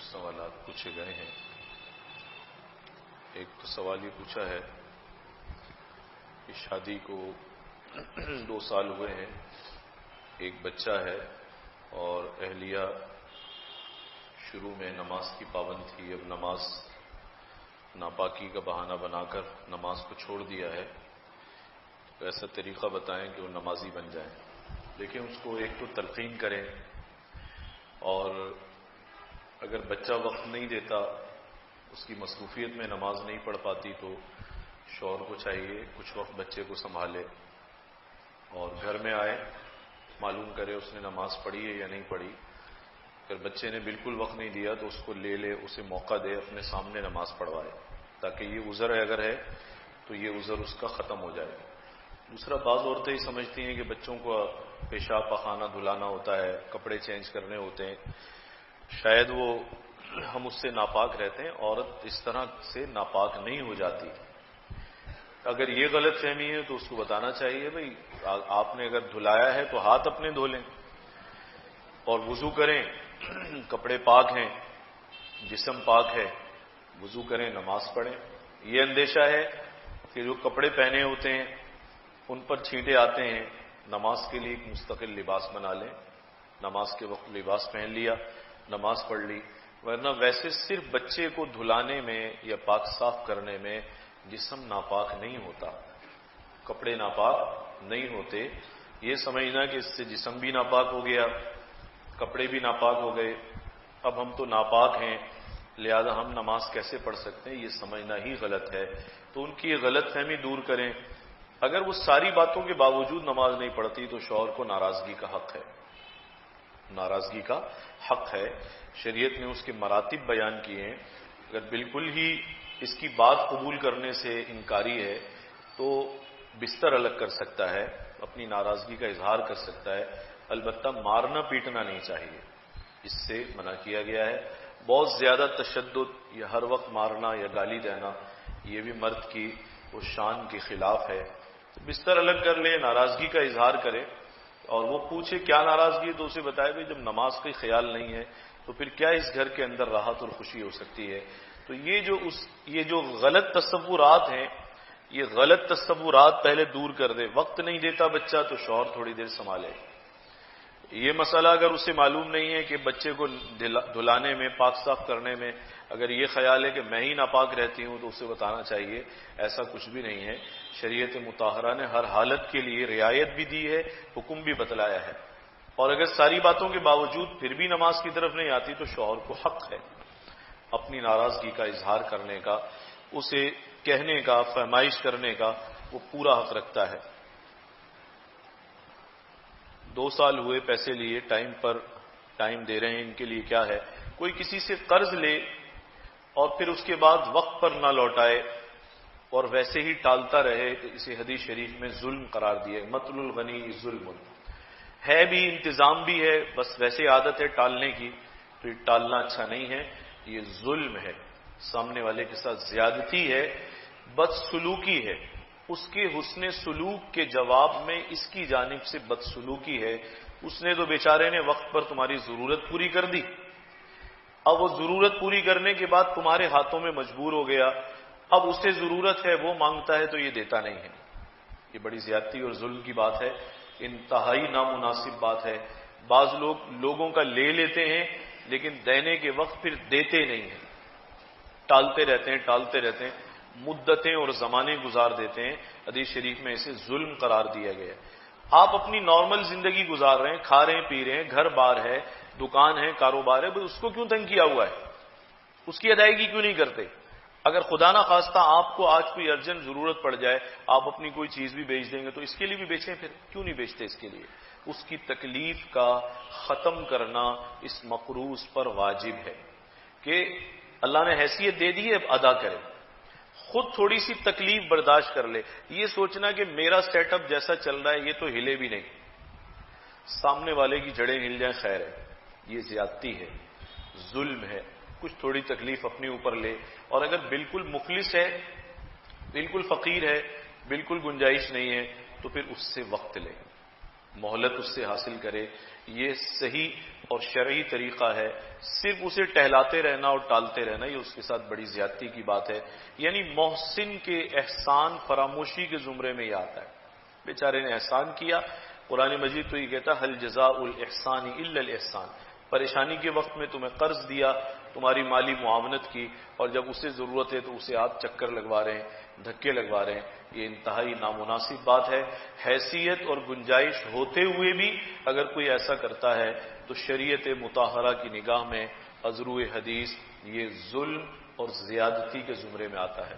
کچھ سوالات پوچھے گئے ہیں۔ ایک تو سوال یہ پوچھا ہے کہ شادی کو 2 سال ہوئے ہیں، ایک بچہ ہے اور اہلیہ شروع میں نماز کی پابند تھی، اب نماز ناپاکی کا بہانہ بنا کر نماز کو چھوڑ دیا ہے، تو ایسا طریقہ بتائیں کہ وہ نمازی بن جائیں۔ لیکن اس کو ایک تو تلقین کریں، اور اگر بچہ وقت نہیں دیتا، اس کی مصروفیت میں نماز نہیں پڑھ پاتی، تو شوہر کو چاہیے کچھ وقت بچے کو سنبھالے اور گھر میں آئے معلوم کرے اس نے نماز پڑھی ہے یا نہیں پڑھی۔ اگر بچے نے بالکل وقت نہیں دیا تو اس کو لے لے، اسے موقع دے، اپنے سامنے نماز پڑھوائے، تاکہ یہ عذر ہے اگر ہے تو یہ عذر اس کا ختم ہو جائے۔ دوسرا، بعض عورتیں سمجھتی ہیں کہ بچوں کو پیشاب پخانہ دھلانا ہوتا ہے، کپڑے چینج کرنے ہوتے ہیں، شاید وہ ہم اس سے ناپاک رہتے ہیں۔ عورت اس طرح سے ناپاک نہیں ہو جاتی۔ اگر یہ غلط فہمی ہے تو اس کو بتانا چاہیے بھئی آپ نے اگر دھلایا ہے تو ہاتھ اپنے دھو لیں اور وضو کریں، کپڑے پاک ہیں، جسم پاک ہے، وضو کریں، نماز پڑھیں۔ یہ اندیشہ ہے کہ جو کپڑے پہنے ہوتے ہیں ان پر چھینٹے آتے ہیں، نماز کے لیے ایک مستقل لباس بنا لیں، نماز کے وقت لباس پہن لیا، نماز پڑھ لی۔ ورنہ ویسے صرف بچے کو دھلانے میں یا پاک صاف کرنے میں جسم ناپاک نہیں ہوتا، کپڑے ناپاک نہیں ہوتے۔ یہ سمجھنا کہ اس سے جسم بھی ناپاک ہو گیا، کپڑے بھی ناپاک ہو گئے، اب ہم تو ناپاک ہیں لہذا ہم نماز کیسے پڑھ سکتے ہیں، یہ سمجھنا ہی غلط ہے۔ تو ان کی یہ غلط فہمی دور کریں۔ اگر وہ ساری باتوں کے باوجود نماز نہیں پڑھتی تو شوہر کو ناراضگی کا حق ہے، ناراضگی کا حق ہے۔ شریعت نے اس کے مراتب بیان کیے ہیں۔ اگر بالکل ہی اس کی بات قبول کرنے سے انکاری ہے تو بستر الگ کر سکتا ہے، اپنی ناراضگی کا اظہار کر سکتا ہے، البتہ مارنا پیٹنا نہیں چاہیے، اس سے منع کیا گیا ہے۔ بہت زیادہ تشدد یا ہر وقت مارنا یا گالی دینا یہ بھی مرد کی وہ شان کے خلاف ہے۔ بستر الگ کر لے، ناراضگی کا اظہار کرے، اور وہ پوچھے کیا ناراضگی ہے تو اسے بتائے کہ جب نماز کا خیال نہیں ہے تو پھر کیا اس گھر کے اندر راحت اور خوشی ہو سکتی ہے۔ تو یہ جو غلط تصورات ہیں، یہ غلط تصورات پہلے دور کر دے۔ وقت نہیں دیتا بچہ تو شوہر تھوڑی دیر سنبھالے۔ یہ مسئلہ اگر اسے معلوم نہیں ہے کہ بچے کو دھلانے میں، پاک صاف کرنے میں اگر یہ خیال ہے کہ میں ہی ناپاک رہتی ہوں تو اسے بتانا چاہیے ایسا کچھ بھی نہیں ہے۔ شریعت مطہرہ نے ہر حالت کے لیے رعایت بھی دی ہے، حکم بھی بتلایا ہے، اور اگر ساری باتوں کے باوجود پھر بھی نماز کی طرف نہیں آتی تو شوہر کو حق ہے اپنی ناراضگی کا اظہار کرنے کا، اسے کہنے کا، فرمائش کرنے کا وہ پورا حق رکھتا ہے۔ 2 سال ہوئے، پیسے لیے، ٹائم دے رہے ہیں، ان کے لیے کیا ہے؟ کوئی کسی سے قرض لے اور پھر اس کے بعد وقت پر نہ لوٹائے اور ویسے ہی ٹالتا رہے تو اسے حدیث شریف میں ظلم قرار دیا ہے۔ مطل الغنی ظلم ہے، بھی انتظام بھی ہے، بس ویسے عادت ہے ٹالنے کی، تو یہ ٹالنا اچھا نہیں ہے، یہ ظلم ہے، سامنے والے کے ساتھ زیادتی ہے، بدسلوکی ہے۔ اس کے حسن سلوک کے جواب میں اس کی جانب سے بدسلوکی ہے۔ اس نے تو بیچارے نے وقت پر تمہاری ضرورت پوری کر دی، اب وہ ضرورت پوری کرنے کے بعد تمہارے ہاتھوں میں مجبور ہو گیا، اب اسے ضرورت ہے، وہ مانگتا ہے تو یہ دیتا نہیں ہے۔ یہ بڑی زیادتی اور ظلم کی بات ہے، انتہائی نامناسب بات ہے۔ بعض لوگ لوگوں کا لے لیتے ہیں لیکن دینے کے وقت پھر دیتے نہیں ہیں، ٹالتے رہتے ہیں، مدتیں اور زمانے گزار دیتے ہیں۔ حدیث شریف میں اسے ظلم قرار دیا گیا ہے۔ آپ اپنی نارمل زندگی گزار رہے ہیں، کھا رہے ہیں، پی رہے ہیں، گھر بار ہے، دکان ہے، کاروبار ہے، اس کو کیوں تنگ کیا ہوا ہے؟ اس کی ادائیگی کیوں نہیں کرتے؟ اگر خدا نہ خواستہ آپ کو آج کوئی ارجنٹ ضرورت پڑ جائے، آپ اپنی کوئی چیز بھی بیچ دیں گے تو اس کے لیے بھی بیچیں، پھر کیوں نہیں بیچتے اس کے لیے؟ اس کی تکلیف کا ختم کرنا اس مقروض پر واجب ہے کہ اللہ نے حیثیت دے دی ہے، اب ادا کرے، خود تھوڑی سی تکلیف برداشت کر لے۔ یہ سوچنا کہ میرا سیٹ اپ جیسا چل رہا ہے یہ تو ہلے بھی نہیں، سامنے والے کی جڑیں ہل جائیں خیر ہے، یہ زیادتی ہے، ظلم ہے۔ کچھ تھوڑی تکلیف اپنے اوپر لے، اور اگر بالکل مخلص ہے، بالکل فقیر ہے، بالکل گنجائش نہیں ہے تو پھر اس سے وقت لے، مہلت اس سے حاصل کرے، یہ صحیح اور شرعی طریقہ ہے۔ صرف اسے ٹہلاتے رہنا اور ٹالتے رہنا یہ اس کے ساتھ بڑی زیادتی کی بات ہے۔ یعنی محسن کے احسان فراموشی کے زمرے میں یہ آتا ہے، بیچارے نے احسان کیا۔ قرآن مجید تو یہ کہتا ہے حل جزاء الاحسان الا الاحسان، پریشانی کے وقت میں تمہیں قرض دیا، تمہاری مالی معاونت کی، اور جب اسے ضرورت ہے تو اسے آپ چکر لگوا رہے ہیں، دھکے لگوا رہے ہیں، یہ انتہائی نامناسب بات ہے۔ حیثیت اور گنجائش ہوتے ہوئے بھی اگر کوئی ایسا کرتا ہے تو شریعت مطہرہ کی نگاہ میں ازرو حدیث یہ ظلم اور زیادتی کے زمرے میں آتا ہے۔